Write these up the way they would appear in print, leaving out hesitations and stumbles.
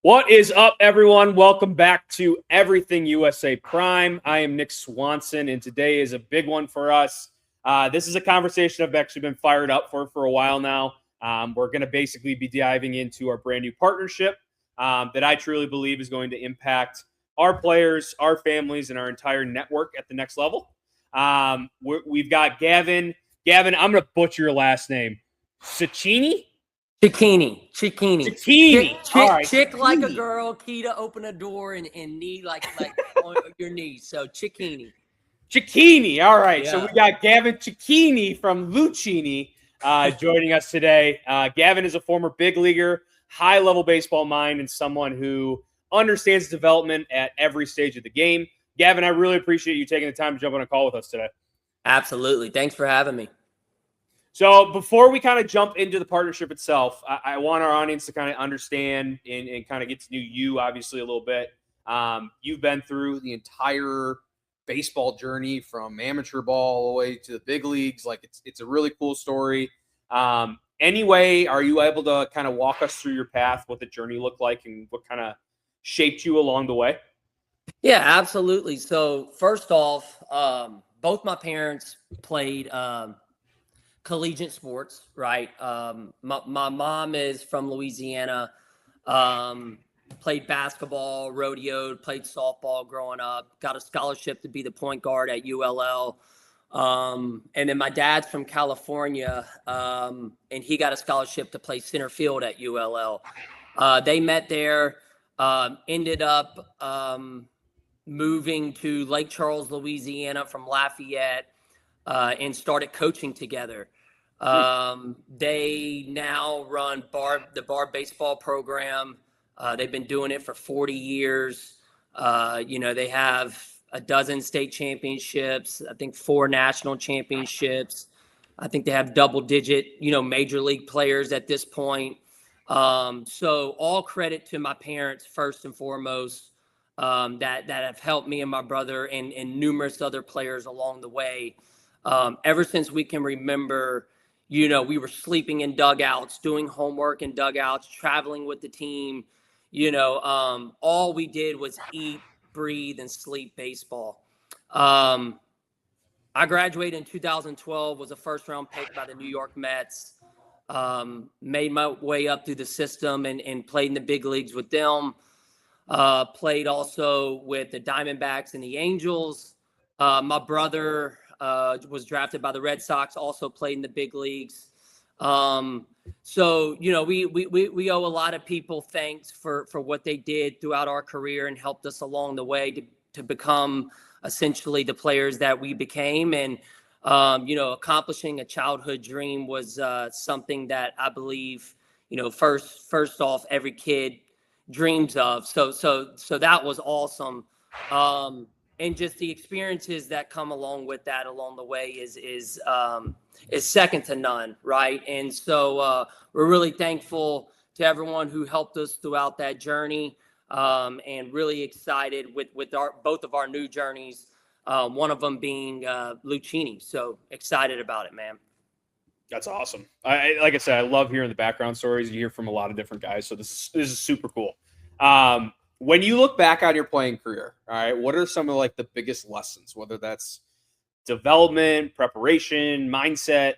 What is up, everyone? Welcome back to Everything USA Prime. I am Nick Swanson, and today is a big one for us. This is a conversation I've actually been fired up for a while now. We're going to basically be diving into our brand new partnership that I truly believe is going to impact our players, our families, and our entire network at the next level. We've got Gavin. Gavin, I'm going to butcher your last name. Cecchini? Cecchini. All right. Chick like a girl, key to open a door, and knee like on your knees. So Cecchini. Cecchini. All right. Yeah. So we got Gavin Cecchini from Luccini joining us today. Gavin is a former big leaguer, high-level baseball mind, and someone who understands development at every stage of the game. Gavin, I really appreciate you taking the time to jump on a call with us today. Absolutely. Thanks for having me. So before we kind of jump into the partnership itself, I want our audience to kind of understand and kind of get to know you, obviously, a little bit. You've been through the entire baseball journey from amateur ball all the way to the big leagues. Like it's a really cool story. Anyway, are you able to kind of walk us through your path, what the journey looked like, and what kind of shaped you along the way? Yeah, absolutely. So first off, both my parents played collegiate sports, right? My mom is from Louisiana, played basketball, rodeoed, played softball growing up, got a scholarship to be the point guard at ULL. And then my dad's from California, and he got a scholarship to play center field at ULL. They met there, ended up moving to Lake Charles, Louisiana from Lafayette, and started coaching together. They now run the bar baseball program. They've been doing it for 40 years. They have a dozen state championships, I think 4 national championships. I think they have double digit, major league players at this point. So all credit to my parents, first and foremost, that have helped me and my brother and numerous other players along the way. Ever since we can remember, we were sleeping in dugouts, doing homework in dugouts, traveling with the team. All we did was eat, breathe, and sleep baseball. I graduated in 2012, was a first-round pick by the New York Mets. Made my way up through the system and played in the big leagues with them. Played also with the Diamondbacks and the Angels. My brother was drafted by the Red Sox, also played in the big leagues. So, we owe a lot of people thanks for what they did throughout our career and helped us along the way to become essentially the players that we became. And, accomplishing a childhood dream was something that I believe, first off, every kid dreams of. So that was awesome. And just the experiences that come along with that along the way is second to none, right? And so we're really thankful to everyone who helped us throughout that journey, and really excited with both of our new journeys. One of them being Luccini. So excited about it, man. That's awesome. Like I said, I love hearing the background stories. You hear from a lot of different guys, so this is super cool. When you look back on your playing career, all right, what are some of the biggest lessons, whether that's development, preparation, mindset,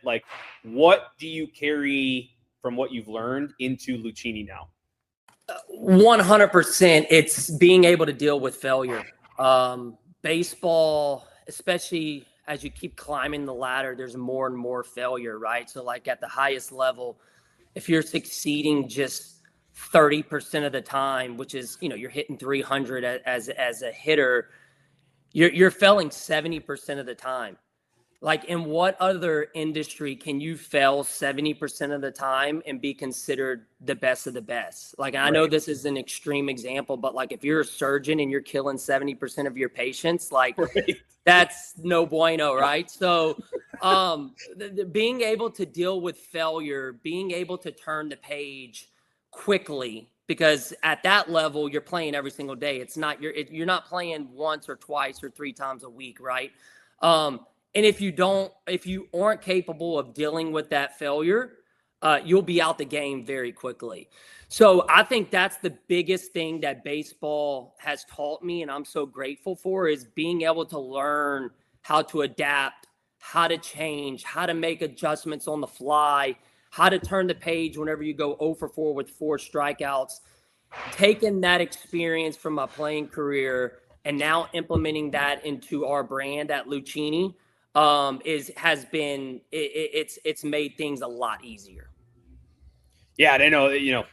what do you carry from what you've learned into Luccini now? 100%. It's being able to deal with failure. Baseball, especially as you keep climbing the ladder, there's more and more failure, right? So at the highest level, if you're succeeding just 30% of the time, which is, you're hitting 300 as a hitter, you're failing 70% of the time. In what other industry can you fail 70% of the time and be considered the best of the best? I know this is an extreme example, but if you're a surgeon and you're killing 70% of your patients, right. That's no bueno, right? So being able to deal with failure, being able to turn the page quickly, because at that level you're playing every single day. It's not you're not playing once or twice or 3 times a week, right? And if you aren't capable of dealing with that failure, you'll be out the game very quickly. So I think that's the biggest thing that baseball has taught me, and I'm so grateful for, is being able to learn how to adapt, how to change, how to make adjustments on the fly, how to turn the page whenever you go 0 for 4 with 4 strikeouts. Taking that experience from my playing career and now implementing that into our brand at Luccini it's made things a lot easier. Yeah, and I know that,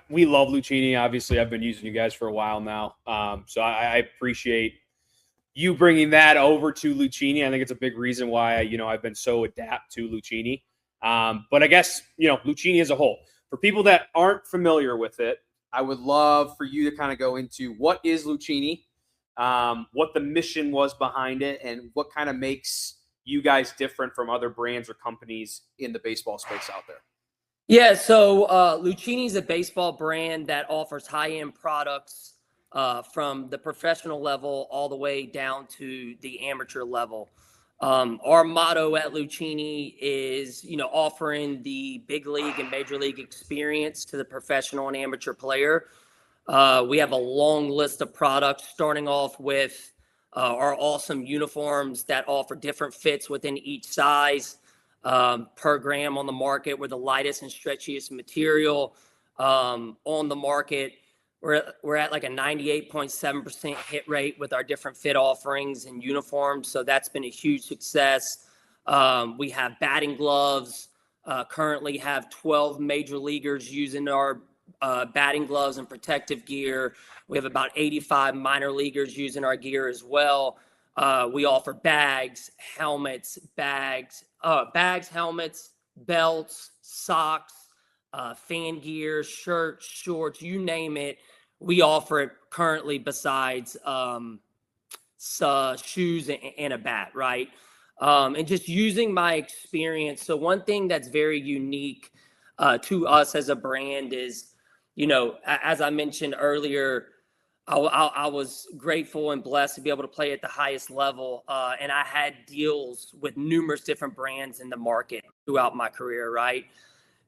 we love Luccini. Obviously, I've been using you guys for a while now. So I appreciate you bringing that over to Luccini. I think it's a big reason why, I've been so adapt to Luccini. But I guess, Luccini as a whole, for people that aren't familiar with it, I would love for you to kind of go into what is Luccini, what the mission was behind it, and what kind of makes you guys different from other brands or companies in the baseball space out there. Yeah, so Luccini is a baseball brand that offers high-end products from the professional level all the way down to the amateur level. Our motto at Luccini is, offering the big league and major league experience to the professional and amateur player. We have a long list of products, starting off with our awesome uniforms that offer different fits within each size. Per gram on the market. We're the lightest and stretchiest material on the market. We're at like a 98.7% hit rate with our different fit offerings and uniforms. So that's been a huge success. We have batting gloves. Currently have 12 major leaguers using our batting gloves and protective gear. We have about 85 minor leaguers using our gear as well. We offer bags, helmets, helmets, belts, socks, fan gear, shirts, shorts, you name it. We offer it currently besides shoes and a bat, right? And just using my experience. So one thing that's very unique to us as a brand is, as I mentioned earlier, I was grateful and blessed to be able to play at the highest level. And I had deals with numerous different brands in the market throughout my career, right?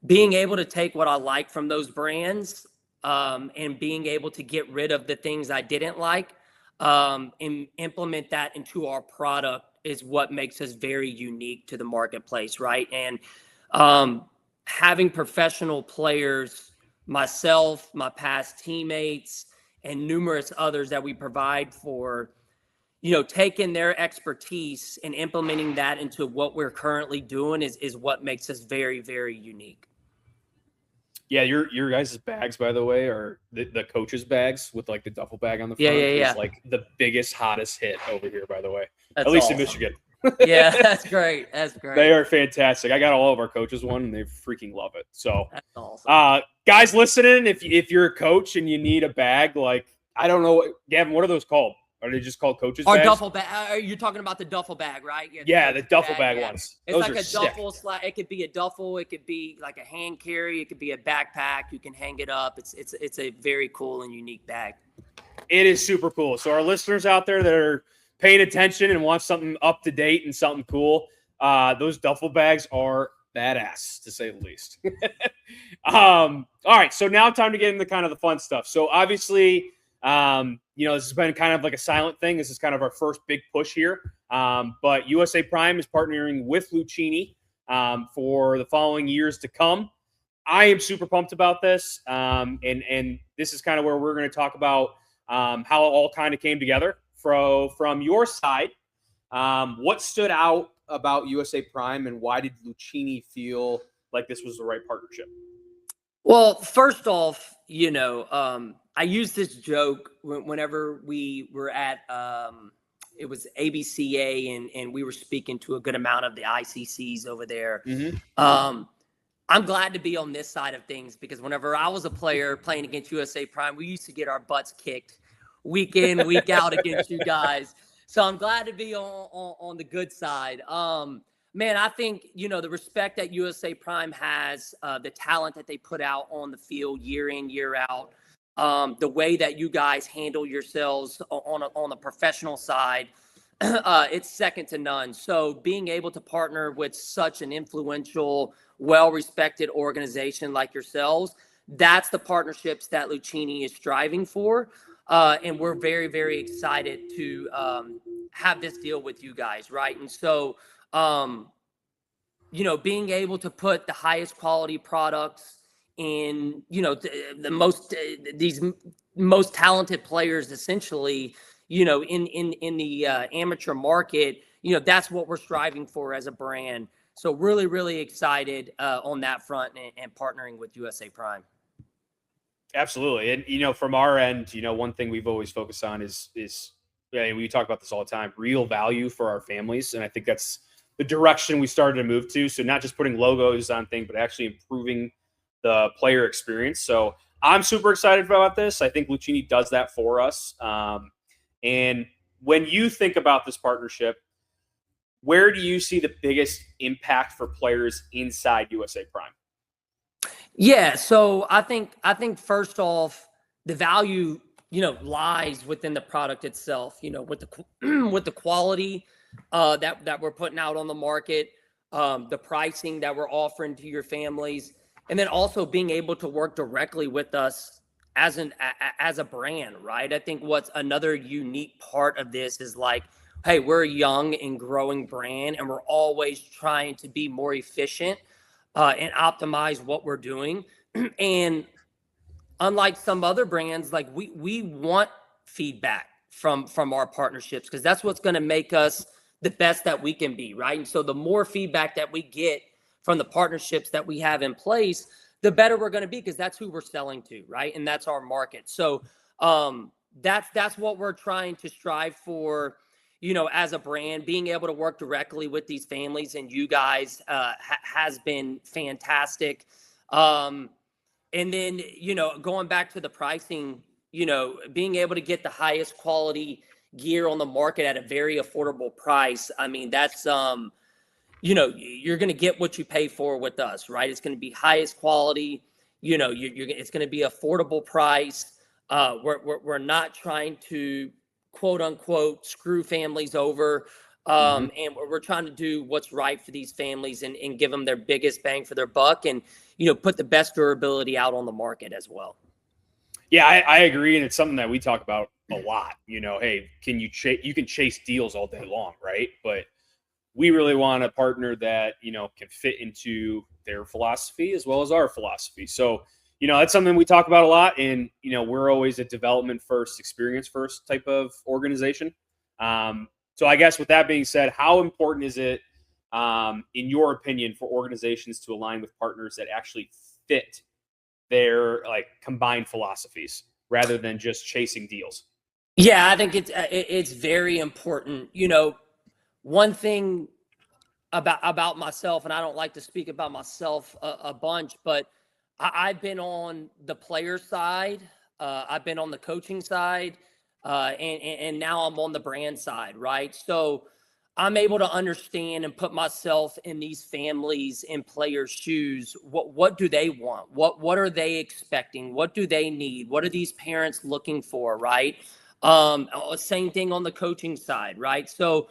Being able to take what I like from those brands and being able to get rid of the things I didn't like and implement that into our product is what makes us very unique to the marketplace, right? And having professional players, myself, my past teammates, and numerous others that we provide for, taking their expertise and implementing that into what we're currently doing is what makes us very, very unique. Yeah, your guys' bags, by the way, are the coaches' bags with like the duffel bag on the front. Yeah. Is like the biggest, hottest hit over here, by the way. That's at least awesome. in Michigan. Yeah, that's great. That's great. They are fantastic. I got all of our coaches one, and they freaking love it. So, that's awesome. Guys listening, if you're a coach and you need a bag, like, I don't know, Gavin, what are those called? Are they just called coaches' bags? Duffel bag. You're talking about the duffel bag, right? Yeah, the duffel bag ones. It's those like are a duffel. It could be a duffel. It could be like a hand carry. It could be a backpack. You can hang it up. It's a very cool and unique bag. It is super cool. So our listeners out there that are paying attention and want something up to date and something cool, those duffel bags are badass, to say the least. All right, so now time to get into kind of the fun stuff. So obviously, this has been kind of like a silent thing. This is kind of our first big push here. But USA Prime is partnering with Luccini for the following years to come. I am super pumped about this. And this is kind of where we're going to talk about how it all kind of came together. From your side, what stood out about USA Prime and why did Luccini feel like this was the right partnership? Well, first off, I used this joke whenever we were at it was ABCA and we were speaking to a good amount of the ICCs over there. Mm-hmm. I'm glad to be on this side of things because whenever I was a player playing against USA Prime, we used to get our butts kicked week in, week out against you guys. So I'm glad to be on the good side. Man, I think, the respect that USA Prime has, the talent that they put out on the field year in, year out, the way that you guys handle yourselves on the professional side, it's second to none. So being able to partner with such an influential, well-respected organization like yourselves, that's the partnerships that Luccini is striving for. And we're very, very excited to have this deal with you guys, right? And so, being able to put the highest quality products in, the most, these most talented players, essentially, in the amateur market, that's what we're striving for as a brand. So really, really excited on that front and partnering with USA Prime. Absolutely. And, from our end, one thing we've always focused on is yeah, we talk about this all the time, real value for our families. And I think that's the direction we started to move to. So not just putting logos on things, but actually improving the player experience. So I'm super excited about this. I think Luccini does that for us. And when you think about this partnership, where do you see the biggest impact for players inside USA Prime? Yeah, so I think first off, the value, lies within the product itself, with the with the quality that we're putting out on the market, the pricing that we're offering to your families, and then also being able to work directly with us as a brand, right? I think what's another unique part of this is like, hey, we're a young and growing brand, and we're always trying to be more efficient and optimize what we're doing. And unlike some other brands, like we want feedback from our partnerships, because that's what's going to make us the best that we can be, right? And so the more feedback that we get from the partnerships that we have in place, the better we're going to be, because that's who we're selling to, right? And that's our market. So that's what we're trying to strive for, as a brand. Being able to work directly with these families and you guys has been fantastic. And then, going back to the pricing, being able to get the highest quality gear on the market at a very affordable price. I mean, that's, you're going to get what you pay for with us, right? It's going to be highest quality, it's going to be affordable price. We're not trying to quote unquote screw families over. And we're trying to do what's right for these families and give them their biggest bang for their buck, and, put the best durability out on the market as well. Yeah, I agree. And it's something that we talk about a lot. Hey, you can chase deals all day long, right? But we really want a partner that, can fit into their philosophy as well as our philosophy. So, that's something we talk about a lot. And, we're always a development first, experience first type of organization. So I guess with that being said, how important is it, in your opinion, for organizations to align with partners that actually fit their combined philosophies rather than just chasing deals? Yeah, I think it's very important. One thing about myself, and I don't like to speak about myself a bunch, but I've been on the player side, I've been on the coaching side, and now I'm on the brand side, right? So I'm able to understand and put myself in these families and players' shoes. What do they want? What are they expecting? What do they need? What are these parents looking for, right? Same thing on the coaching side, right? So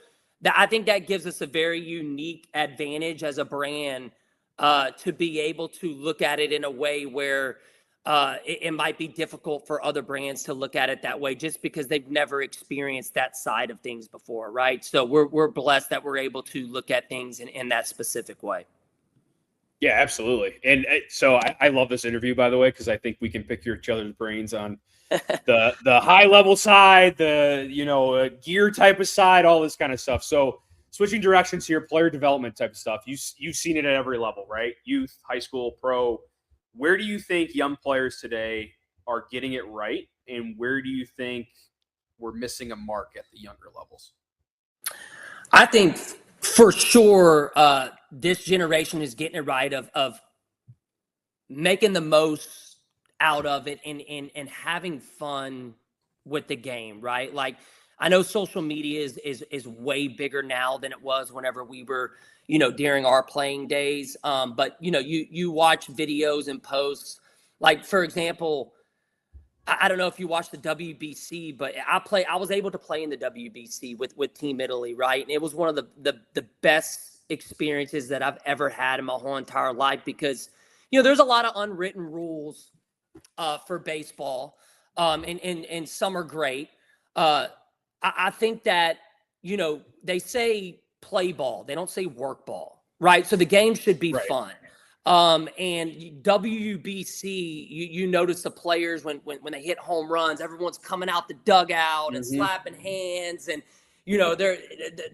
I think that gives us a very unique advantage as a brand, to be able to look at it in a way where it might be difficult for other brands to look at it that way, just because they've never experienced that side of things before, right? So we're blessed that we're able to look at things in that specific way. Yeah, absolutely. And so I love this interview, by the way, because I think we can pick each other's brains on the high level side, the gear type of side, all this kind of stuff. So switching directions here, player development type of stuff. You've seen it at every level, right? Youth, high school, pro. Where do you think young players today are getting it right, and where do you think we're missing a mark at the younger levels? I think for sure this generation is getting it right of making the most out of it and having fun with the game, right? Like, I know social media is way bigger now than it was whenever we were, during our playing days. But you watch videos and posts, like, for example, I don't know if you watched the WBC, but I was able to play in the WBC with Team Italy, right? And it was one of the best experiences that I've ever had in my whole entire life because, there's a lot of unwritten rules for baseball, and some are great. I think that, they say play ball, they don't say work ball, right? So the game should be fun. And WBC, you notice the players when they hit home runs, everyone's coming out the dugout and slapping hands, and they're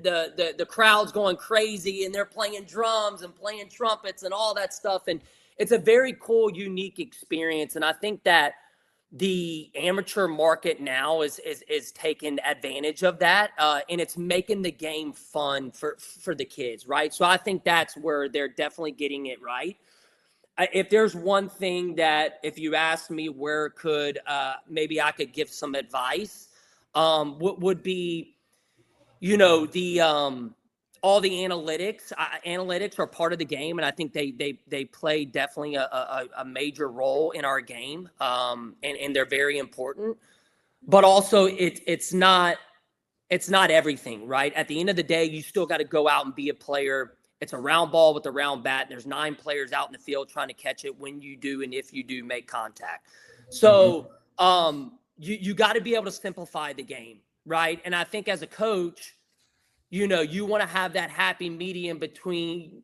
the crowd's going crazy, and they're playing drums and playing trumpets and all that stuff, and it's a very cool, unique experience. And I think that the amateur market now is taking advantage of that, and it's making the game fun for the kids, right? So I think that's where they're definitely getting it right. If there's one thing that, if you ask me where could maybe I could give some advice, would be, the all the analytics. Analytics are part of the game, and I think they play definitely a major role in our game, and they're very important. But also, it's not everything, right? At the end of the day, you still got to go out and be a player. It's a round ball with a round bat. There's 9 players out in the field trying to catch it when you do and if you do make contact. So you got to be able to simplify the game, right? And I think as a coach, you want to have that happy medium between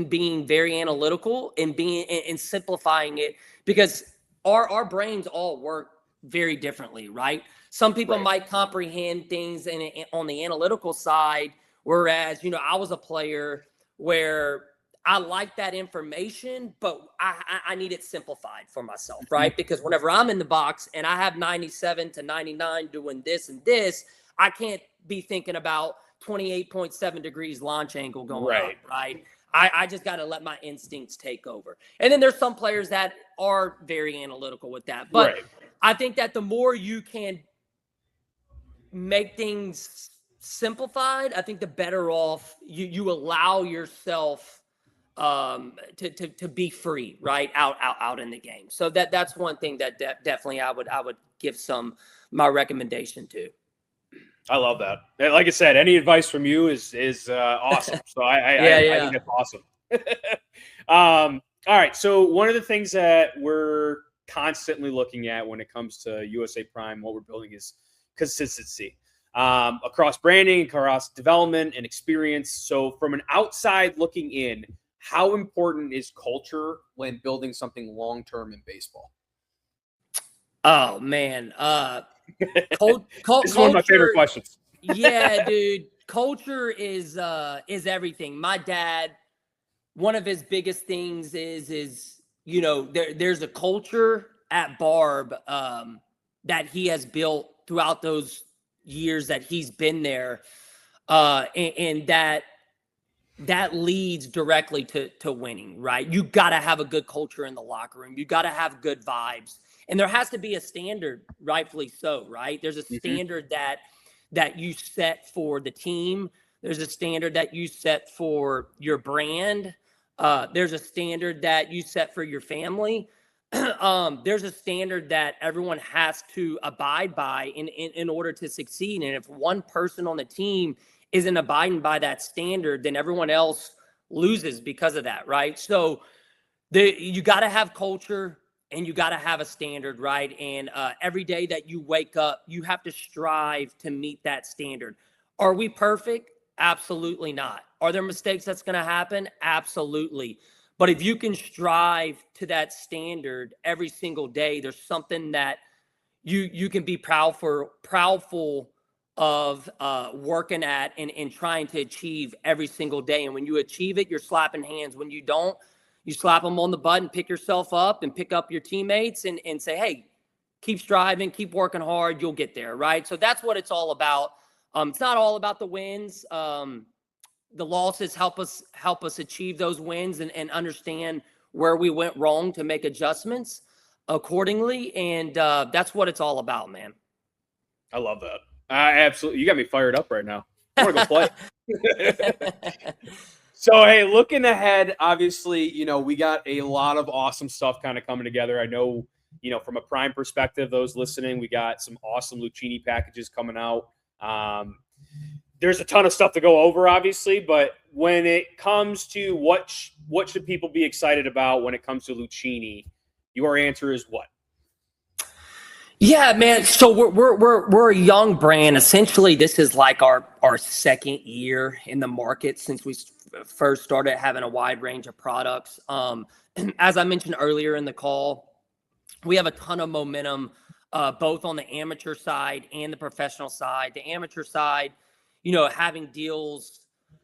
being very analytical and and simplifying it, because our brains all work very differently, right? Some people might comprehend things on the analytical side, whereas, I was a player where I like that information, but I need it simplified for myself, right? Because whenever I'm in the box and I have 97 to 99 doing this and this, I can't be thinking about 28.7 degrees launch angle going up, right? I just got to let my instincts take over. And then there's some players that are very analytical with that. But I think that the more you can make things simplified, I think the better off you allow yourself to be free, right? Out in the game. So that's one thing that definitely I would give my recommendation to. I love that. Like I said, any advice from you is awesome. So I think that's awesome. All right. So one of the things that we're constantly looking at when it comes to USA Prime, what we're building, is consistency across branding, across development and experience. So from an outside looking in, how important is culture when building something long-term in baseball? Oh man. This is one of my favorite questions. Yeah, dude. Culture is everything. My dad, one of his biggest things is there's a culture at Barb that he has built throughout those years that he's been there, and that leads directly to winning, right? You got to have a good culture in the locker room. You got to have good vibes. And there has to be a standard, rightfully so, right? There's a standard that you set for the team. There's a standard that you set for your brand. There's a standard that you set for your family. There's a standard that everyone has to abide by in order to succeed. And if one person on the team isn't abiding by that standard, then everyone else loses because of that, right? So you got to have culture. And you got to have a standard, right? And every day that you wake up, you have to strive to meet that standard. Are we perfect? Absolutely not. Are there mistakes that's going to happen? Absolutely. But if you can strive to that standard every single day, there's something that you can be proudful of working at and trying to achieve every single day. And when you achieve it, you're slapping hands. When you don't, you slap them on the butt and pick yourself up and pick up your teammates and say, hey, keep striving, keep working hard, you'll get there, right? So that's what it's all about. It's not all about the wins. The losses help us achieve those wins and understand where we went wrong to make adjustments accordingly. And that's what it's all about, man. I love that. Absolutely. You got me fired up right now. I want to go play. So, hey, looking ahead, obviously, we got a lot of awesome stuff kind of coming together. I know, from a Prime perspective, those listening, we got some awesome Luccini packages coming out. There's a ton of stuff to go over, obviously, but when it comes to what should people be excited about when it comes to Luccini, your answer is what? Yeah, man. So we're a young brand. Essentially, this is like our second year in the market since we first started having a wide range of products. As I mentioned earlier in the call, we have a ton of momentum, both on the amateur side and the professional side. The amateur side, having deals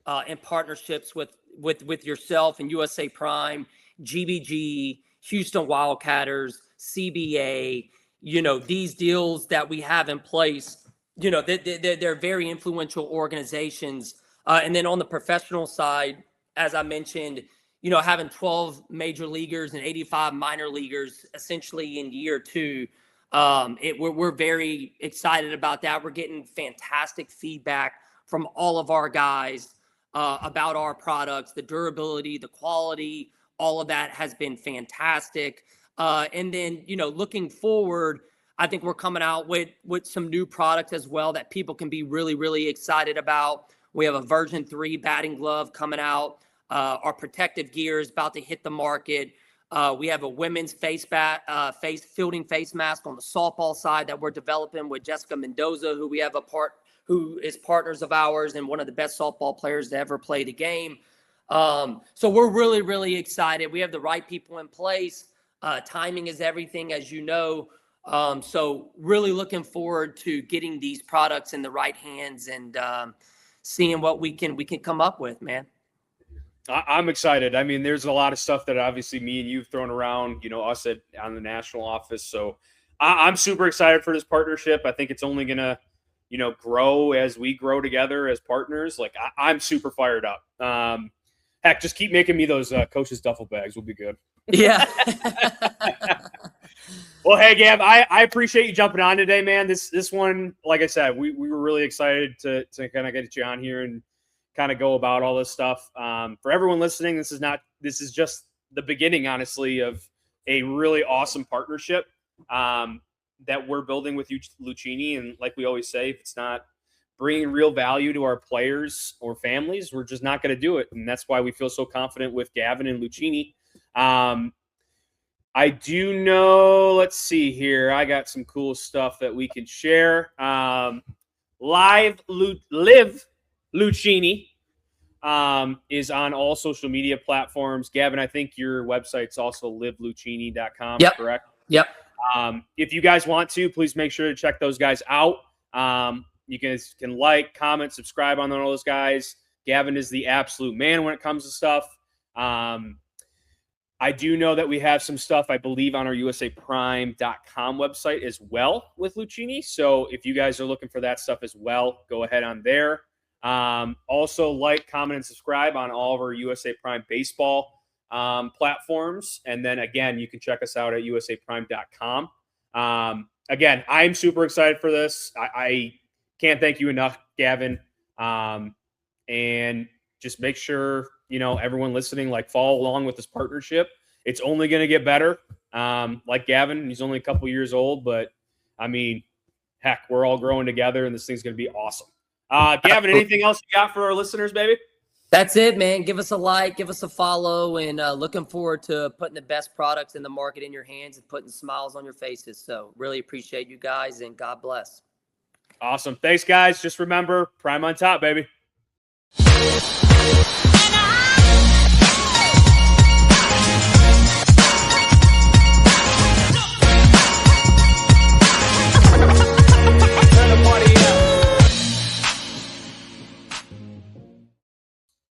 and partnerships with yourself and USA Prime, GBG, Houston Wildcatters, CBA. These deals that we have in place, they're very influential organizations. And then on the professional side, as I mentioned, having 12 major leaguers and 85 minor leaguers essentially in year two, we're very excited about that. We're getting fantastic feedback from all of our guys about our products, the durability, the quality, all of that has been fantastic. And then, looking forward, I think we're coming out with some new products as well that people can be really, really excited about. We have a version 3 batting glove coming out. Our protective gear is about to hit the market. We have a women's fielding face mask on the softball side that we're developing with Jessica Mendoza, who is partners of ours and one of the best softball players to ever play the game. So we're really, really excited. We have the right people in place. Timing is everything, as you know. So really looking forward to getting these products in the right hands and seeing what we can come up with, man. I'm excited. I mean, there's a lot of stuff that obviously me and you've thrown around, us on the national office. So I'm super excited for this partnership. I think it's only going to, grow as we grow together as partners. Like I'm super fired up. Heck, just keep making me those Coach's duffel bags. We'll be good. Yeah. Well, hey, Gav, I appreciate you jumping on today, man. This one, like I said, we were really excited to kind of get you on here and kind of go about all this stuff. For everyone listening, this is just the beginning, honestly, of a really awesome partnership that we're building with Luccini. And like we always say, if it's not bringing real value to our players or families, we're just not going to do it. And that's why we feel so confident with Gavin and Luccini. I do know, let's see here. I got some cool stuff that we can share. Live Luccini is on all social media platforms. Gavin, I think your website's also liveluccini.com, yep. Correct? Yep. If you guys want to, please make sure to check those guys out. You guys can like, comment, subscribe on all those guys. Gavin is the absolute man when it comes to stuff. I do know that we have some stuff, I believe, on our usaprime.com website as well with Luccini. So if you guys are looking for that stuff as well, go ahead on there. Also, like, comment, and subscribe on all of our USA Prime baseball platforms. And then, again, you can check us out at usaprime.com. Again, I'm super excited for this. I can't thank you enough, Gavin. And just make sure, everyone listening, follow along with this partnership. It's only going to get better. Like Gavin, he's only a couple years old, but I mean, heck, we're all growing together and this thing's going to be awesome. Gavin, anything else you got for our listeners, baby? That's it, man. Give us a like, give us a follow, and looking forward to putting the best products in the market in your hands and putting smiles on your faces. So really appreciate you guys, and God bless. Awesome. Thanks, guys. Just remember, Prime on top, baby.